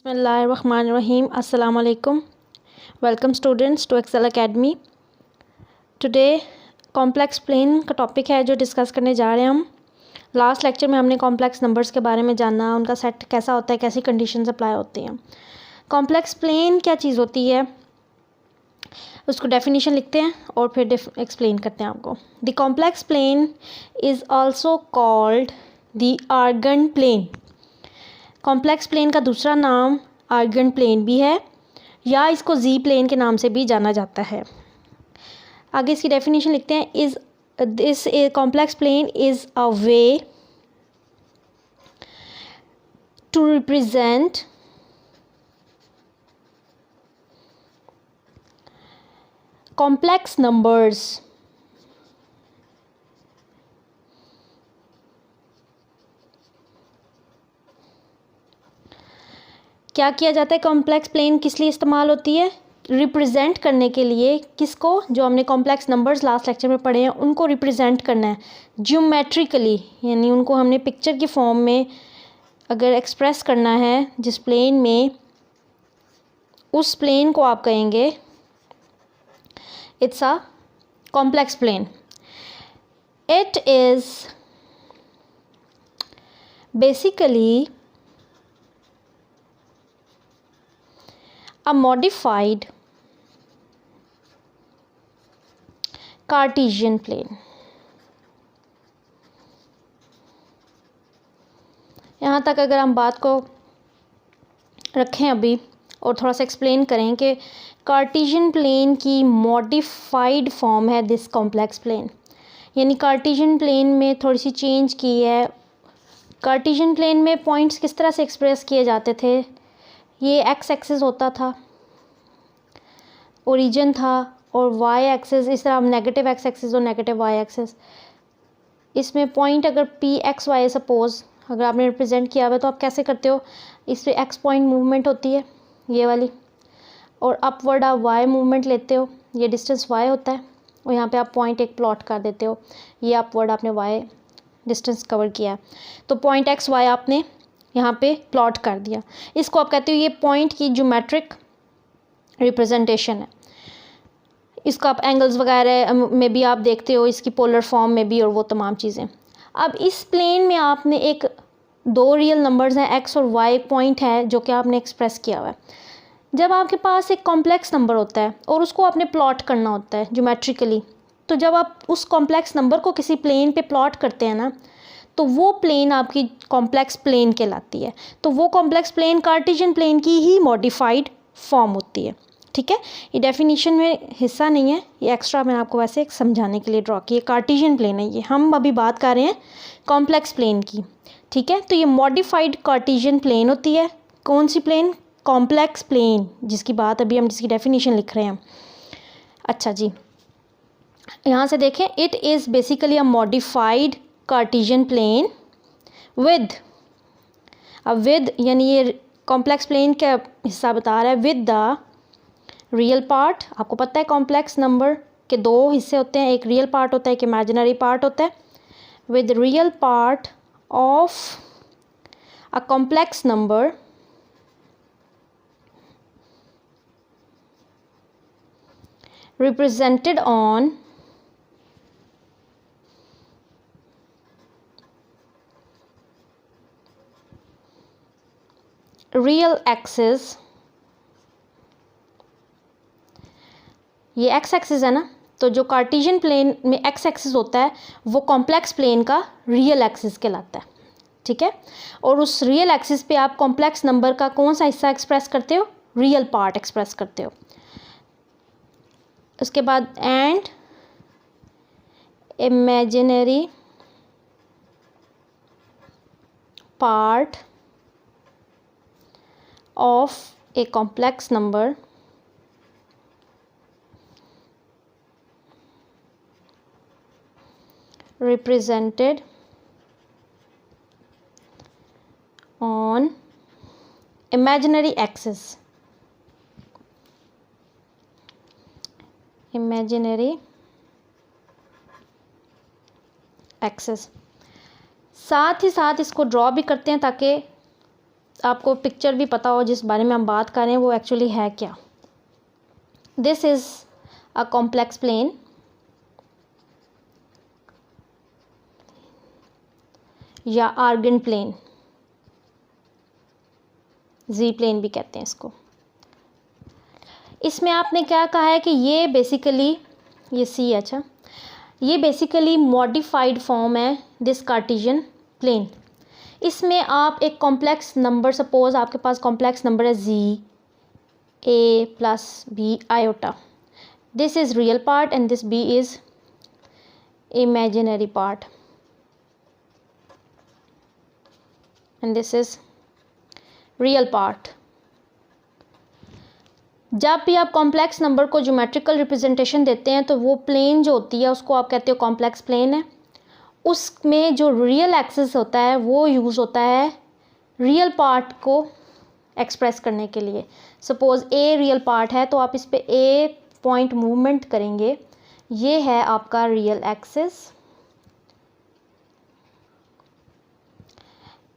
बिस्मिल्लाहिर्रहमानिर्रहीम। अस्सलाम वालेकुम। Welcome students to Excel Academy. Today complex plane का टॉपिक है जो डिस्कस करने जा रहे हैं हम। लास्ट लेक्चर में हमने कॉम्प्लेक्स नंबर्स के बारे में जाना, उनका सेट कैसा होता है, कैसी कंडीशंस अप्लाई होती हैं। कॉम्प्लेक्स प्लेन क्या चीज़ होती है, उसको डेफिनेशन लिखते हैं और फिर एक्सप्लेन करते हैं आपको। The complex plane is also called the Argand plane. Complex plane का दूसरा नाम आर्गन प्लेन भी है या इसको जी प्लेन के नाम से भी जाना जाता है। आगे इसकी डेफिनेशन लिखते हैं। Is this complex plane is a way to represent complex numbers क्या किया जाता है, कॉम्प्लेक्स प्लेन किस लिए इस्तेमाल होती है, रिप्रेजेंट करने के लिए। किसको, जो हमने कॉम्प्लेक्स नंबर्स लास्ट लेक्चर में पढ़े हैं उनको रिप्रेजेंट करना है ज्योमेट्रिकली, यानी उनको हमने पिक्चर की फॉर्म में अगर एक्सप्रेस करना है जिस प्लेन में, उस प्लेन को आप कहेंगे it's a complex plane. It is basically a modified Cartesian plane। यहाँ तक अगर हम बात को रखें अभी और थोड़ा सा एक्सप्लेन करें कि कार्टेशियन प्लेन की मॉडिफाइड फॉर्म है दिस कॉम्प्लेक्स प्लेन, यानी कार्टेशियन प्लेन में थोड़ी सी चेंज की है। कार्टेशियन प्लेन में पॉइंट्स किस तरह से एक्सप्रेस किए जाते थे, ये एक्स एक्सिस होता था, ओरिजिन था, और वाई एक्सिस, इस तरह हम नेगेटिव एक्स एक्सिस और नेगेटिव वाई एक्सिस, इसमें पॉइंट अगर पी एक्स वाई सपोज अगर आपने रिप्रेजेंट किया हुआ तो आप कैसे करते हो, इस पर एक्स पॉइंट मूवमेंट होती है ये वाली, और अपवर्ड आप वाई मूवमेंट लेते हो, ये डिस्टेंस वाई होता है, और यहाँ पे आप पॉइंट एक प्लॉट कर देते हो, ये अपवर्ड आपने वाई डिस्टेंस कवर किया है, तो पॉइंट एक्स वाई आपने यहाँ पे प्लॉट कर दिया। इसको आप कहते हो ये पॉइंट की ज्योमेट्रिक रिप्रेजेंटेशन है। इसका आप एंगल्स वगैरह में भी आप देखते हो, इसकी पोलर फॉर्म में भी, और वो तमाम चीज़ें। अब इस प्लेन में आपने एक दो रियल नंबर्स हैं एक्स और वाई पॉइंट है जो कि आपने एक्सप्रेस किया हुआ है। जब आपके पास एक कॉम्प्लेक्स नंबर होता है और उसको आपने प्लॉट करना होता है ज्योमेट्रिकली, तो जब आप उस कॉम्प्लेक्स नंबर को किसी प्लेन पे प्लॉट करते हैं ना, तो वो प्लेन आपकी कॉम्प्लेक्स प्लेन कहलाती है। तो वो कॉम्प्लेक्स प्लेन कार्टेशियन प्लेन की ही मॉडिफाइड फॉर्म होती है। ठीक है, ये डेफिनेशन में हिस्सा नहीं है, ये एक्स्ट्रा मैंने आपको वैसे एक समझाने के लिए ड्रॉ किया। कार्टेशियन प्लेन है ये, हम अभी बात कर रहे हैं कॉम्प्लेक्स प्लेन की। ठीक है, तो ये मॉडिफाइड कार्टेशियन प्लेन होती है। कौन सी प्लेन, कॉम्प्लेक्स प्लेन, जिसकी बात अभी हम जिसकी डेफिनेशन लिख रहे हैं। अच्छा जी, यहाँ से देखें, it is basically a modified Cartesian plane with यानी ये कॉम्प्लेक्स प्लेन का हिस्सा बता रहा है, विद द रियल पार्ट। आपको पता है कॉम्प्लेक्स नंबर के दो हिस्से होते हैं, एक रियल पार्ट होता है, एक इमेजिनरी पार्ट होता है। With real part of a complex number represented on real axis, ये एक्स एक्सिस है ना, तो जो कार्टेशियन प्लेन में एक्स एक्सिस होता है वो कॉम्प्लेक्स प्लेन का रियल एक्सिस कहलाता है। ठीक है, और उस रियल एक्सिस पे आप कॉम्प्लेक्स नंबर का कौन सा हिस्सा एक्सप्रेस करते हो, रियल पार्ट एक्सप्रेस करते हो। उसके बाद and imaginary part of a complex number represented on imaginary axis, imaginary axis। साथ ही साथ इसको ड्रॉ भी करते हैं ताकि आपको पिक्चर भी पता हो जिस बारे में हम बात कर रहे हैं वो एक्चुअली है क्या। This is a complex plane या आर्गन प्लेन, जी प्लेन भी कहते हैं इसको। इसमें आपने क्या कहा है कि ये बेसिकली ये सी, अच्छा ये बेसिकली मॉडिफाइड फॉर्म है दिस कार्टेशियन प्लेन। इसमें आप एक कॉम्प्लेक्स नंबर, सपोज आपके पास कॉम्प्लेक्स नंबर है z a plus b iota, this is real part and this b is imaginary part and this is real part. जब भी आप complex number को ज्योमेट्रिकल रिप्रेजेंटेशन देते हैं तो वो प्लेन जो होती है उसको आप कहते हो कॉम्प्लेक्स प्लेन है। उसमें जो रियल एक्सिस होता है वो यूज़ होता है रियल पार्ट को एक्सप्रेस करने के लिए। सपोज़ ए रियल पार्ट है तो आप इस पे ए पॉइंट मूवमेंट करेंगे, ये है आपका रियल एक्सिस।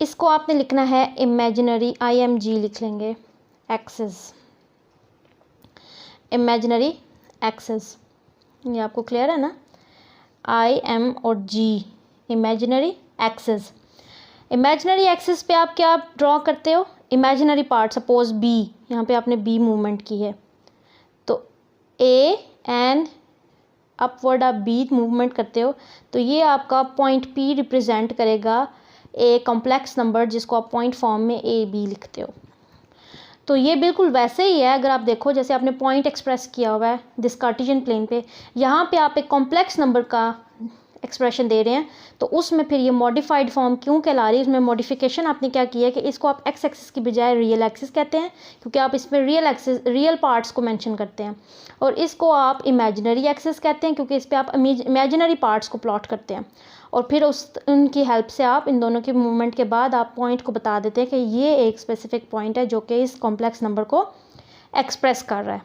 इसको आपने लिखना है इमेजिनरी, IMG लिख लेंगे, एक्सिस, इमेजिनरी एक्सिस। ये आपको क्लियर है ना, IM और G, imaginary axis. Imaginary axis पे आप क्या ड्रॉ करते हो, इमेजिनरी पार्ट, सपोज B, यहाँ पे आपने B मूवमेंट की है तो A एंड अपवर्ड आप B मूवमेंट करते हो तो ये आपका पॉइंट P रिप्रेजेंट करेगा ए कॉम्प्लेक्स नंबर जिसको आप पॉइंट फॉर्म में AB लिखते हो। तो ये बिल्कुल वैसे ही है, अगर आप देखो जैसे आपने पॉइंट एक्सप्रेस किया हुआ है दिस कार्टेशियन प्लेन पे, यहाँ पे आप एक कॉम्प्लेक्स नंबर का एक्सप्रेशन दे रहे हैं तो उसमें फिर ये मॉडिफाइड फॉर्म क्यों कहला रही है, इसमें मॉडिफिकेशन आपने क्या किया है कि इसको आप एक्स एक्सिस की बजाय रियल एक्सिस कहते हैं क्योंकि आप इसमें रियल पार्ट्स को मेंशन करते हैं, और इसको आप इमेजिनरी एक्सिस कहते हैं क्योंकि इस पर आप इमेजिनरी पार्ट्स को प्लॉट करते हैं, और फिर उनकी हेल्प से आप इन दोनों के मूवमेंट के बाद आप पॉइंट को बता देते हैं कि ये एक स्पेसिफिक पॉइंट है जो कि इस कॉम्प्लेक्स नंबर को एक्सप्रेस कर रहा है।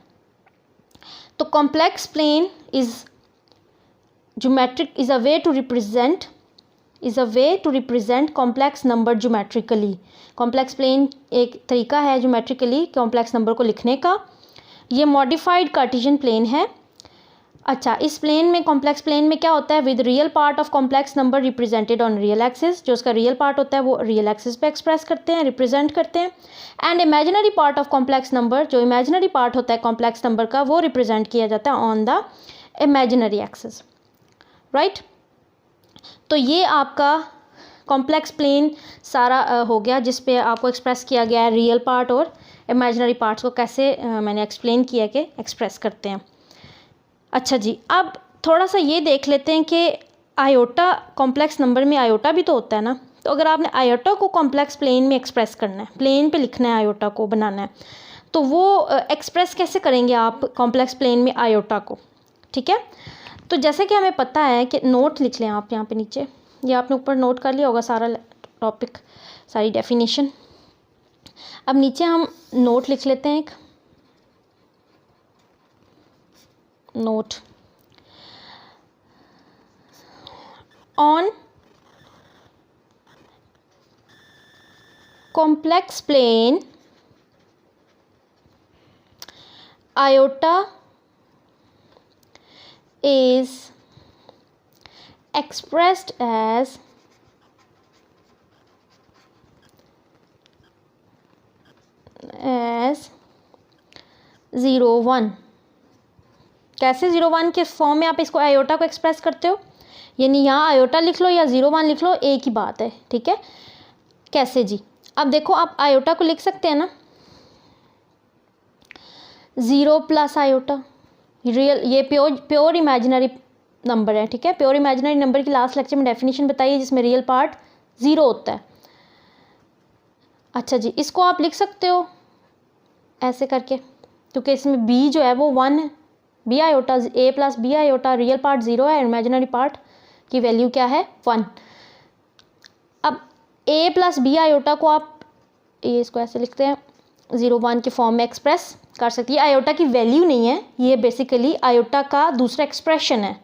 तो complex plane is geometric is a way to represent complex number geometrically. Complex plane एक तरीका है ज्योमेट्रिकली कॉम्प्लेक्स नंबर को लिखने का। ये मॉडिफाइड कार्टेशियन प्लेन है। अच्छा, इस प्लेन में, कॉम्प्लेक्स प्लेन में क्या होता है, with real part of complex number represented on real axis, जो उसका रियल पार्ट होता है वो रियल एक्सिस पे एक्सप्रेस करते हैं, रिप्रेजेंट करते हैं, and imaginary part of complex number, जो इमेजिनरी पार्ट होता है कॉम्प्लेक्स नंबर का वो रिप्रेजेंट किया जाता है on the imaginary axis, right. तो ये आपका कॉम्प्लेक्स प्लेन सारा हो गया जिस पे आपको एक्सप्रेस किया गया है रियल पार्ट और इमेजिनरी पार्ट्स को कैसे मैंने एक्सप्लेन किया कि एक्सप्रेस करते हैं। अच्छा जी, अब थोड़ा सा ये देख लेते हैं कि आयोटा, कॉम्प्लेक्स नंबर में आयोटा भी तो होता है ना, तो अगर आपने आयोटा को कॉम्प्लेक्स प्लेन में एक्सप्रेस करना है, प्लेन पे लिखना है, आयोटा को बनाना है, तो वो एक्सप्रेस कैसे करेंगे आप कॉम्प्लेक्स प्लेन में आयोटा को, ठीक है। तो जैसे कि हमें पता है कि नोट लिख लें आप यहाँ पे नीचे, या आपने ऊपर नोट कर लिया होगा सारा टॉपिक, सारी डेफिनेशन। अब नीचे हम नोट लिख लेते हैं, एक note on complex plane iota is expressed as zero one. कैसे 0 1 के फॉर्म में आप इसको आयोटा को एक्सप्रेस करते हो, यानी यहाँ आयोटा लिख लो या 0 1 लिख लो, एक ही बात है, ठीक है। कैसे जी, अब देखो आप आयोटा को लिख सकते हैं ना 0 प्लस आयोटा, रियल, ये प्योर इमेजिनरी नंबर है, ठीक है। प्योर इमेजिनरी नंबर की लास्ट लेक्चर में डेफिनेशन बताइए जिसमें रियल पार्ट 0 होता है। अच्छा जी, इसको आप लिख सकते हो ऐसे करके, क्योंकि इसमें b जो है वो 1 है, b iota, a plus b iota, real part 0 है, इमेजिनरी पार्ट की वैल्यू क्या है 1। अब a प्लस b आयोटा को आप, ये इसको ऐसे लिखते हैं 0 1 के फॉर्म में एक्सप्रेस कर सकती है। आयोटा की वैल्यू नहीं है, ये बेसिकली आयोटा का दूसरा एक्सप्रेशन है,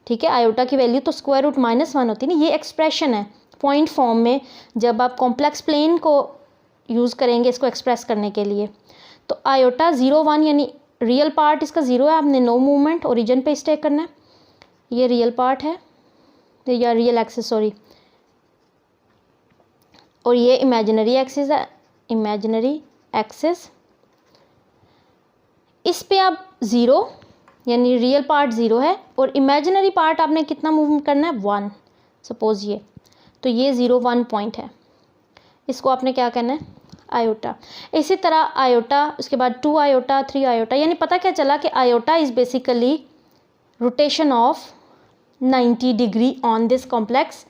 ठीक है। आयोटा की वैल्यू तो स्क्वायर रूट -1 होती है ना, ये एक्सप्रेशन है पॉइंट फॉर्म में। जब आप कॉम्प्लेक्स प्लेन को यूज़ करेंगे इसको एक्सप्रेस करने के लिए। तो आयोटा 0 1 यानी रियल पार्ट इसका 0 है, आपने नो मूवमेंट ओरिजिन पे स्टे करना है, ये रियल पार्ट है या रियल एक्सिस सॉरी, और ये इमेजिनरी एक्सिस है, इमेजिनरी एक्सिस। इस पे आप 0 यानी रियल पार्ट 0 है और इमेजिनरी पार्ट आपने कितना मूव करना है 1, सपोज ये, तो ये 0 1 पॉइंट है, इसको आपने क्या करना है आयोटा। इसी तरह आयोटा, उसके बाद 2 आयोटा 3 आयोटा, यानी पता क्या चला कि iota is basically rotation of 90 degree on this complex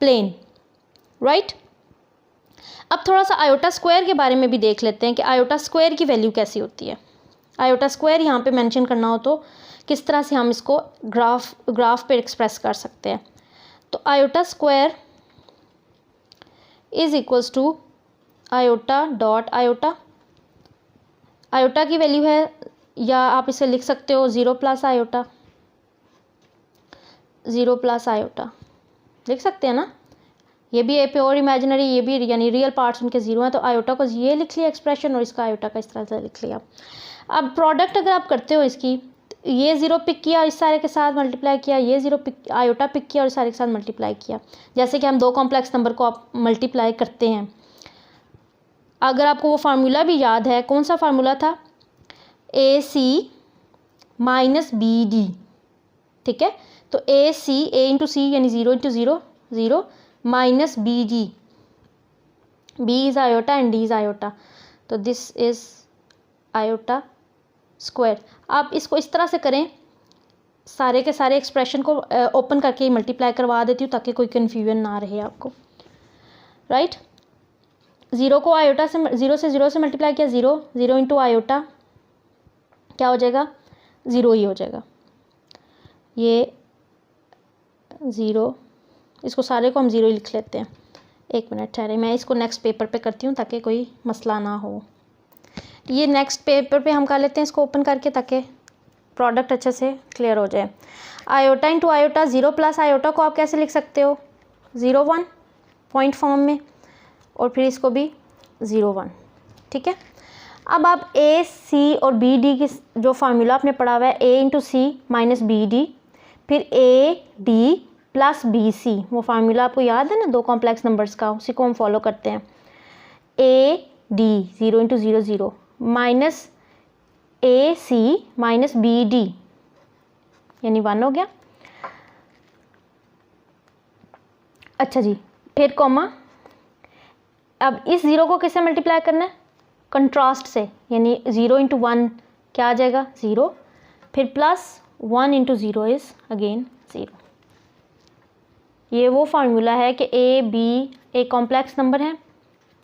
plane, right. अब थोड़ा सा आयोटा स्क्वायर के बारे में भी देख लेते हैं कि आयोटा स्क्वायर की वैल्यू कैसी होती है। आयोटा स्क्वायर यहाँ पे मेंशन करना हो तो किस तरह से हम इसको ग्राफ पे एक्सप्रेस कर सकते हैं। तो iota square is equals to iota dot iota. Iota की वैल्यू है, या आप इसे लिख सकते हो 0 प्लस आयोटा, 0 प्लस आयोटा लिख सकते हैं ना, ये भी है प्योर इमेजिनरी, ये भी यानी रियल पार्ट्स उनके 0 हैं, तो आयोटा को ये लिख लिया एक्सप्रेशन और इसका आयोटा का इस तरह से लिख लिया। अब प्रोडक्ट अगर आप करते हो इसकी, ये 0 पिक किया इस सारे के साथ मल्टीप्लाई किया, ये 0 पिक आयोटा पिक किया और इस सारे के साथ मल्टीप्लाई किया, जैसे कि हम दो कॉम्प्लेक्स नंबर को आप मल्टीप्लाई करते हैं। अगर आपको वो फार्मूला भी याद है, कौन सा फार्मूला था, AC माइनस BD, ठीक है। तो AC A इंटू सी यानी 0 into 0 0 minus BD, B is iota and D is iota, तो दिस इज़ आयोटा स्क्वायर। आप इसको इस तरह से करें, सारे के सारे एक्सप्रेशन को ओपन करके ही मल्टीप्लाई करवा देती हूँ ताकि कोई कन्फ्यूजन ना रहे आपको, राइट। 0 को आयोटा से 0 से मल्टीप्लाई किया, 0 0 इंटू आयोटा क्या हो जाएगा 0 ही हो जाएगा, ये 0, इसको सारे को हम 0 ही लिख लेते हैं। एक मिनट ठहरे, मैं इसको नेक्स्ट पेपर पे करती हूँ ताकि कोई मसला ना हो। ये नेक्स्ट पेपर पे हम कर लेते हैं इसको ओपन करके ताकि प्रोडक्ट अच्छे से क्लियर हो जाए। Iota into iota, 0 plus iota को आप कैसे लिख सकते हो 0 1 पॉइंट फॉर्म में, और फिर इसको भी 0 1, ठीक है। अब आप A C और B D की जो फार्मूला आपने पढ़ा हुआ है, A into C minus BD, फिर A D प्लस BC, वो फार्मूला आपको याद है ना दो कॉम्प्लेक्स नंबर्स का, उसी को हम फॉलो करते हैं। A D 0 into 0 0 minus AC minus BD यानी 1 हो गया। अच्छा जी, फिर कॉमा, अब इस 0 को किससे मल्टीप्लाई करना है, कंट्रास्ट से, यानी 0 इंटू 1 क्या आ जाएगा 0, फिर प्लस 1 इंटू 0 इज़ अगेन 0। ये वो फार्मूला है कि A B एक कॉम्प्लेक्स नंबर है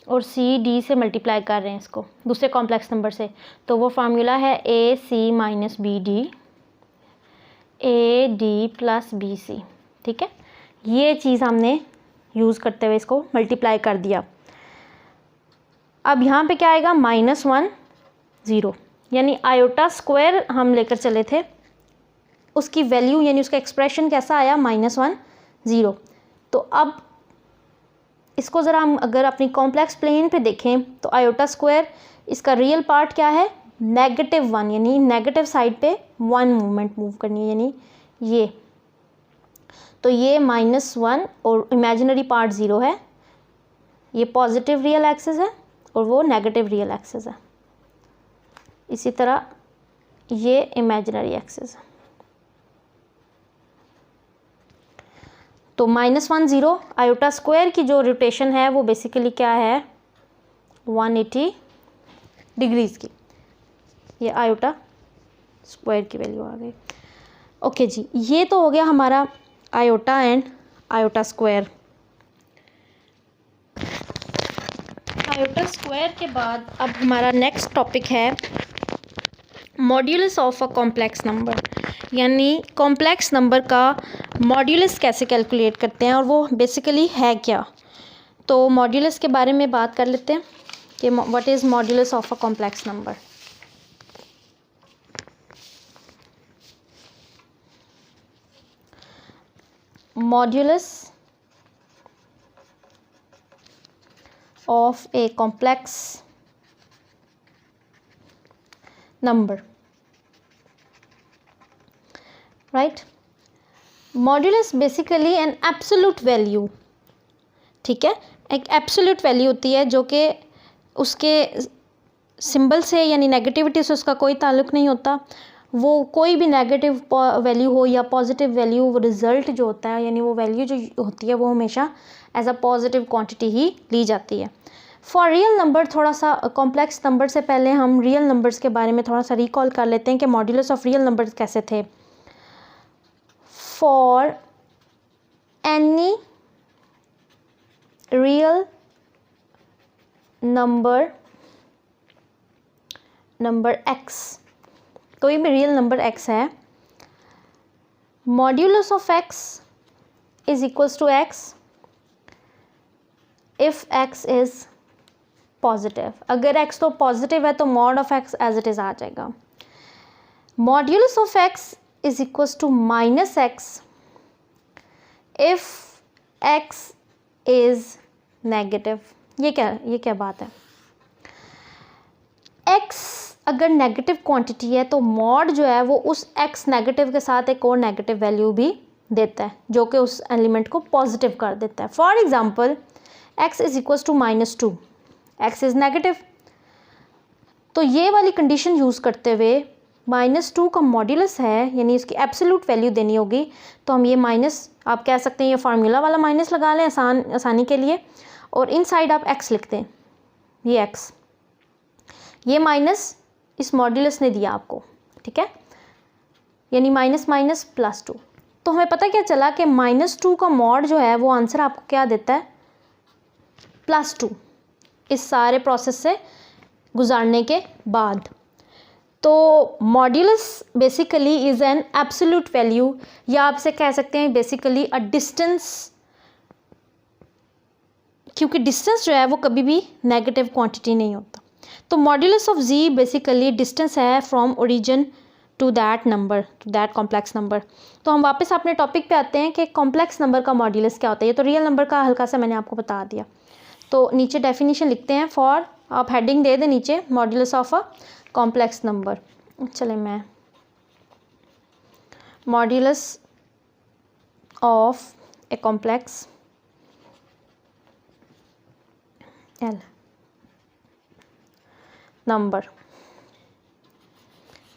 और C D से मल्टीप्लाई कर रहे हैं इसको दूसरे कॉम्प्लेक्स नंबर से, तो वो फार्मूला है A C minus BD A D plus BC, ठीक है। ये चीज़ हमने यूज़ करते हुए इसको मल्टीप्लाई कर दिया। अब यहाँ पे क्या आएगा -1 0, यानी आयोटा स्क्वायर हम लेकर चले थे, उसकी वैल्यू यानी उसका एक्सप्रेशन कैसा आया -1 0। तो अब इसको ज़रा हम अगर अपनी कॉम्प्लेक्स प्लेन पे देखें तो आयोटा स्क्वायर इसका रियल पार्ट क्या है -1, यानी नेगेटिव साइड पे 1 मूवमेंट मूव करनी है, यानी ये, तो ये -1 और इमेजिनरी पार्ट 0 है, ये पॉजिटिव रियल एक्सिस है और वो नेगेटिव रियल एक्सिस है। इसी तरह ये इमेजिनरी एक्सिस है। तो -1 0 आयोटा स्क्वायर की जो रोटेशन है वो बेसिकली क्या है 180 डिग्रीज़ की, ये आयोटा स्क्वायर की वैल्यू आ गई। ओके जी, ये तो हो गया हमारा iota and iota square. Iota square के बाद अब हमारा नेक्स्ट टॉपिक है modulus of a complex number, यानी कॉम्प्लेक्स नंबर का मॉड्यूलस कैसे कैलकुलेट करते हैं और वो बेसिकली है क्या। तो मॉड्यूलस के बारे में बात कर लेते हैं कि what is modulus of a complex number. Modulus of a complex number, right? Modulus basically an absolute value, ठीक है, एक एब्सोल्यूट वैल्यू होती है जो कि उसके सिंबल से यानी नेगेटिविटी से उसका कोई ताल्लुक़ नहीं होता। वो कोई भी नेगेटिव वैल्यू हो या पॉजिटिव वैल्यू, वो रिज़ल्ट जो होता है यानी वो वैल्यू जो होती है वो हमेशा एज अ पॉजिटिव क्वांटिटी ही ली जाती है। फॉर रियल नंबर, थोड़ा सा कॉम्प्लेक्स नंबर से पहले हम रियल नंबर्स के बारे में थोड़ा सा रिकॉल कर लेते हैं कि मॉड्यूलस ऑफ रियल नंबर्स कैसे थे। For any real number x, कोई भी रियल नंबर x है, modulus of x is equals to x if x is positive. अगर x तो पॉजिटिव है तो mod of x as it is आ जाएगा। Modulus of x is equals to minus x if x is negative. ये क्या बात है? x अगर नेगेटिव क्वांटिटी है तो मॉड जो है वो उस x नेगेटिव के साथ एक और नेगेटिव वैल्यू भी देता है जो कि उस एलिमेंट को पॉजिटिव कर देता है। For example x is equals to -2, x is negative, तो ये वाली कंडीशन यूज़ करते हुए -2 का मॉड्यूलस है यानी इसकी एब्सोल्यूट वैल्यू देनी होगी, तो हम ये माइनस, आप कह सकते हैं ये फार्मूला वाला माइनस लगा लें आसानी के लिए, और इनसाइड आप x लिख दें, ये x, ये माइनस इस मॉड्यूलस ने दिया आपको, ठीक है, यानी -−+2। तो हमें पता क्या चला कि -2 का मॉड जो है वो आंसर आपको क्या देता है, +2, इस सारे प्रोसेस से गुजारने के बाद। तो modulus basically is an absolute value, या आपसे कह सकते हैं बेसिकली अ डिस्टेंस, क्योंकि डिस्टेंस जो है वो कभी भी नेगेटिव क्वांटिटी नहीं होता। तो modulus of z basically distance है from origin to that number, to that complex number. तो हम वापस अपने टॉपिक पे आते हैं कि कॉम्प्लेक्स नंबर का मॉड्यूलस क्या होता है। ये तो रियल नंबर का हल्का सा मैंने आपको बता दिया। तो नीचे डेफिनेशन लिखते हैं, फॉर, आप हेडिंग दे दें नीचे, modulus of a complex number. चले मैं modulus of a complex L number,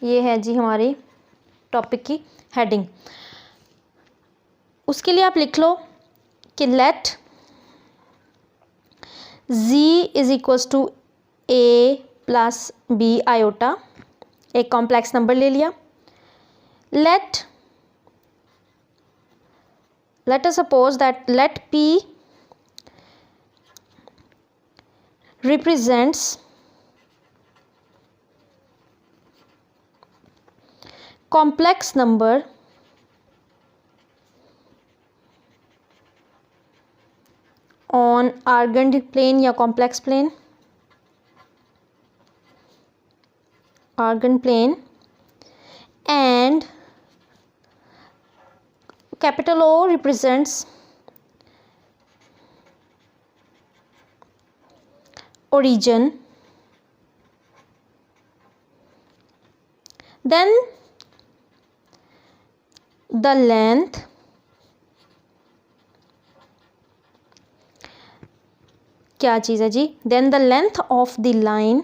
ये है जी हमारी टॉपिक की हेडिंग। उसके लिए आप लिख लो कि let z is equals to a plus b iota, एक कॉम्प्लेक्स नंबर ले लिया। Let us suppose that let p represents complex number on argand plane या complex plane, argand plane, and capital O represents origin, then the length क्या चीज़ है जी, then the length of the line,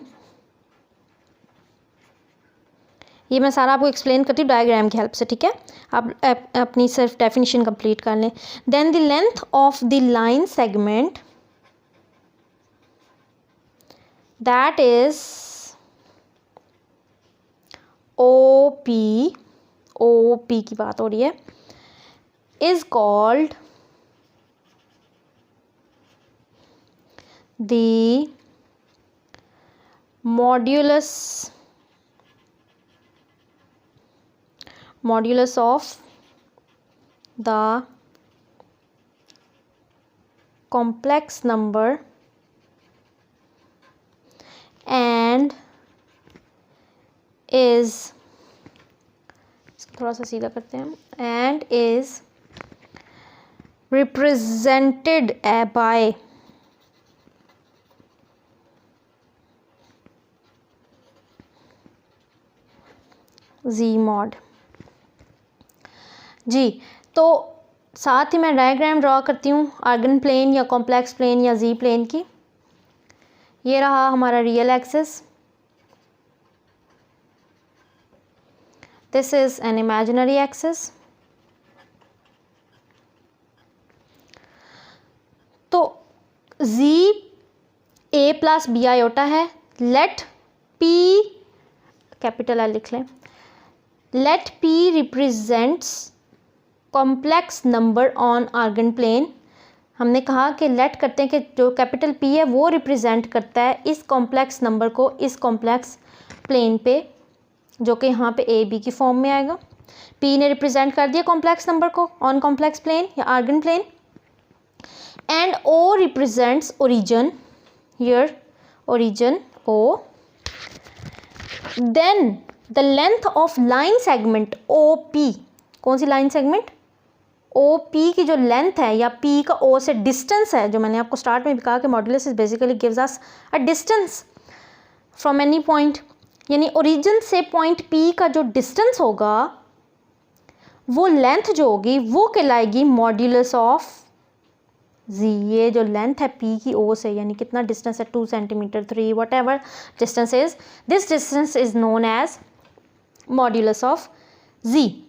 ये मैं सारा आपको explain करती हूँ diagram की हेल्प से, ठीक है, आप अपनी सिर्फ डेफिनेशन कंप्लीट कर लें। then the length of the line segment that is OP की बात हो रही है, is called the modulus of the complex number and is, थोड़ा सा सीधा करते हैं, and is represented by z mod. जी, तो साथ ही मैं डायग्राम ड्रॉ करती हूँ आर्गन प्लेन या कॉम्प्लेक्स प्लेन या जी प्लेन की। ये रहा हमारा real axis, this is an imaginary axis. तो z a plus b iota है। लेट पी, कैपिटल एल लिख लें, let P represents complex number on Argand plane. हमने कहा कि लेट करते हैं कि जो कैपिटल पी है वो रिप्रेजेंट करता है इस कॉम्प्लेक्स नंबर को इस कॉम्प्लेक्स प्लेन पे, जो कि यहाँ पे ए बी की फॉर्म में आएगा। पी ने रिप्रेजेंट कर दिया कॉम्प्लेक्स नंबर को ऑन कॉम्प्लेक्स प्लेन या Argand plane. And O represents origin, here origin O. Then the length of line segment O P, कौन सी लाइन सेगमेंट? ओ पी की जो लेंथ है या पी का ओ से डिस्टेंस है, जो मैंने आपको स्टार्ट में भी कहा कि modulus is basically gives us a distance from any point, यानी ओरिजिन से पॉइंट पी का जो डिस्टेंस होगा वो लेंथ जो होगी वो कहलाएगी मॉड्यूलस ऑफ जी। ये जो लेंथ है पी की ओ से, यानी कितना डिस्टेंस है 2 centimetre 3 whatever distance is, this distance is known as modulus of z.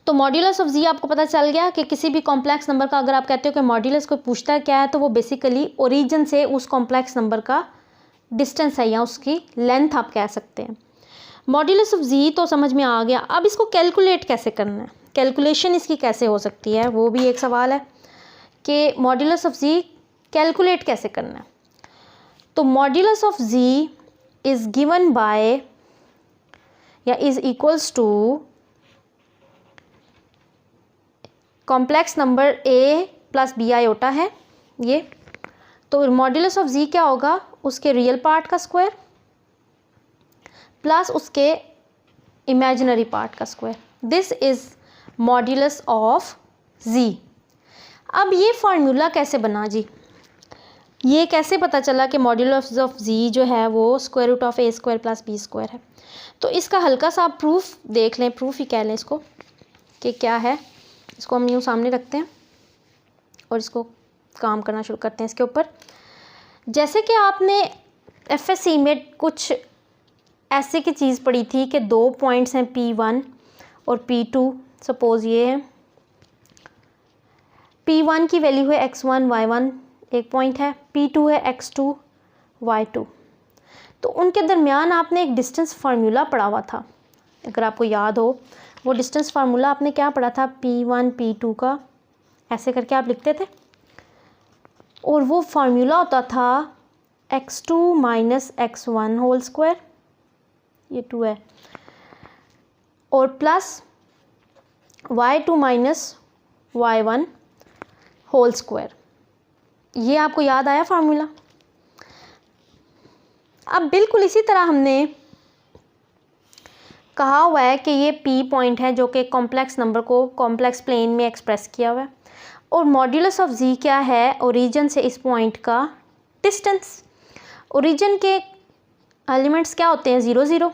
तो मॉड्यूलस ऑफ जी आपको पता चल गया कि किसी भी कॉम्प्लेक्स नंबर का अगर आप कहते हो कि मॉड्यूलस को पूछता है क्या है, तो वो बेसिकली ओरिजिन से उस कॉम्प्लेक्स नंबर का डिस्टेंस है या उसकी लेंथ आप कह सकते हैं। मॉड्यूलस ऑफ जी तो समझ में आ गया। अब इसको कैलकुलेट कैसे करना है, कैलकुलेशन इसकी कैसे हो सकती है, वो भी एक सवाल है कि मॉड्यूलस ऑफ जी कैलकुलेट कैसे करना है। तो modulus of z is given by या is equals to complex number a plus b iota है ये। तो मॉड्यूलस ऑफ जी क्या होगा? उसके रियल पार्ट का स्क्वायर प्लस उसके इमेजिनरी पार्ट का square, this is modulus of z. अब ये फार्मूला कैसे बना जी? ये कैसे पता चला कि मॉड्यूलस ऑफ जी जो है वो square root of a square plus b square है? तो इसका हल्का सा आप प्रूफ देख लें, प्रूफ ही कह लें इसको कि क्या है। इसको हम यूँ सामने रखते हैं और इसको काम करना शुरू करते हैं इसके ऊपर। जैसे कि आपने एफएससी में कुछ ऐसे की चीज़ पढ़ी थी कि 2 पॉइंट्स हैं P1 और P2, सपोज़ ये है P1 की वैल्यू है x1 y1 एक पॉइंट है, P2 है x2 y2। तो उनके दरमियान आपने एक डिस्टेंस फार्मूला पढ़ा हुआ था, अगर आपको याद हो। वो डिस्टेंस फार्मूला आपने क्या पढ़ा था? P1 P2 का ऐसे करके आप लिखते थे, और वो फार्मूला होता था x2 minus x1 whole square, ये 2 है, और plus y2 minus y1 whole square. ये आपको याद आया फार्मूला? अब बिल्कुल इसी तरह हमने कहा हुआ है कि ये P पॉइंट है जो कि कॉम्प्लेक्स नंबर को कॉम्प्लेक्स प्लेन में एक्सप्रेस किया हुआ है, और मॉड्यूलस ऑफ जी क्या है? ओरिजिन से इस पॉइंट का डिस्टेंस। ओरिजिन के एलिमेंट्स क्या होते हैं? 0 0,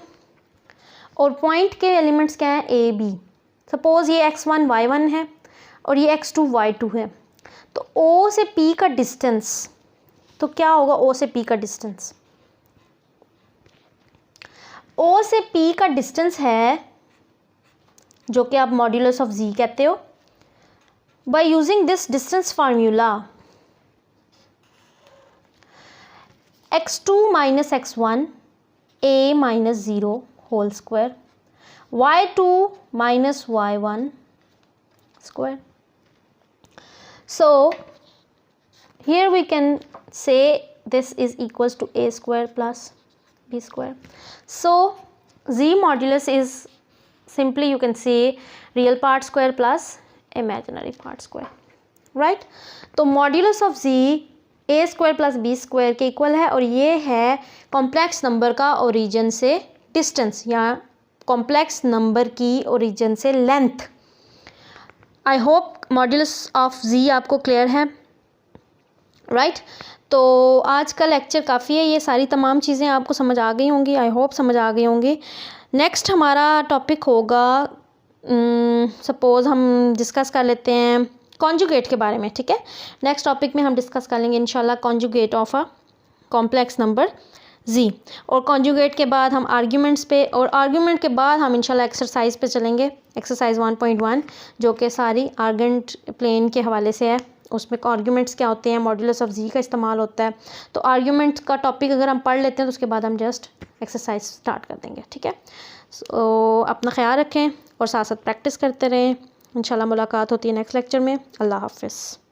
और पॉइंट के एलिमेंट्स क्या हैं? A B. सपोज़ ये x1 y1 है और ये x2 y2 है। तो O से P का डिस्टेंस, तो क्या होगा O से P का डिस्टेंस? O से P का डिस्टेंस है जो कि आप मॉड्यूलस ऑफ जी कहते हो। By using this distance formula, x2 minus x1 a minus 0 whole square, y2 minus y1 square. So here we can say this is equals to a square plus b square. So z modulus is simply you can say real part square plus imaginary part square, right? तो modulus of z a square plus b square के equal है, और ये है complex number का origin से distance या complex number की ओरिजिन से length. I hope modulus of z आपको क्लियर है, राइट? तो आज का लेक्चर काफ़ी है, ये सारी तमाम चीज़ें आपको समझ आ गई होंगी, आई होप समझ आ गई होंगी। नेक्स्ट हमारा टॉपिक होगा, सपोज़ हम डिस्कस कर लेते हैं कॉन्जुगेट के बारे में, ठीक है। नेक्स्ट टॉपिक में हम डिस्कस कर लेंगे इंशाल्लाह conjugate of a complex number z. और कॉन्जुगेट के बाद हम आर्ग्यूमेंट्स पे, और आर्ग्यूमेंट के बाद हम इंशाल्लाह एक्सरसाइज पे चलेंगे, एक्सरसाइज 1.1 जो कि सारी आर्गेंट प्लेन के हवाले से है। उसमें आर्ग्यूमेंट्स क्या होते हैं, मॉड्यूलस ऑफ जी का इस्तेमाल होता है। तो आर्ग्यूमेंट्स का टॉपिक अगर हम पढ़ लेते हैं तो उसके बाद हम जस्ट एक्सरसाइज स्टार्ट कर देंगे, ठीक है। सो अपना ख्याल रखें और साथ साथ प्रैक्टिस करते रहें। इंशाल्लाह मुलाकात होती है नेक्स्ट लेक्चर में। अल्लाह हाफ़िज़।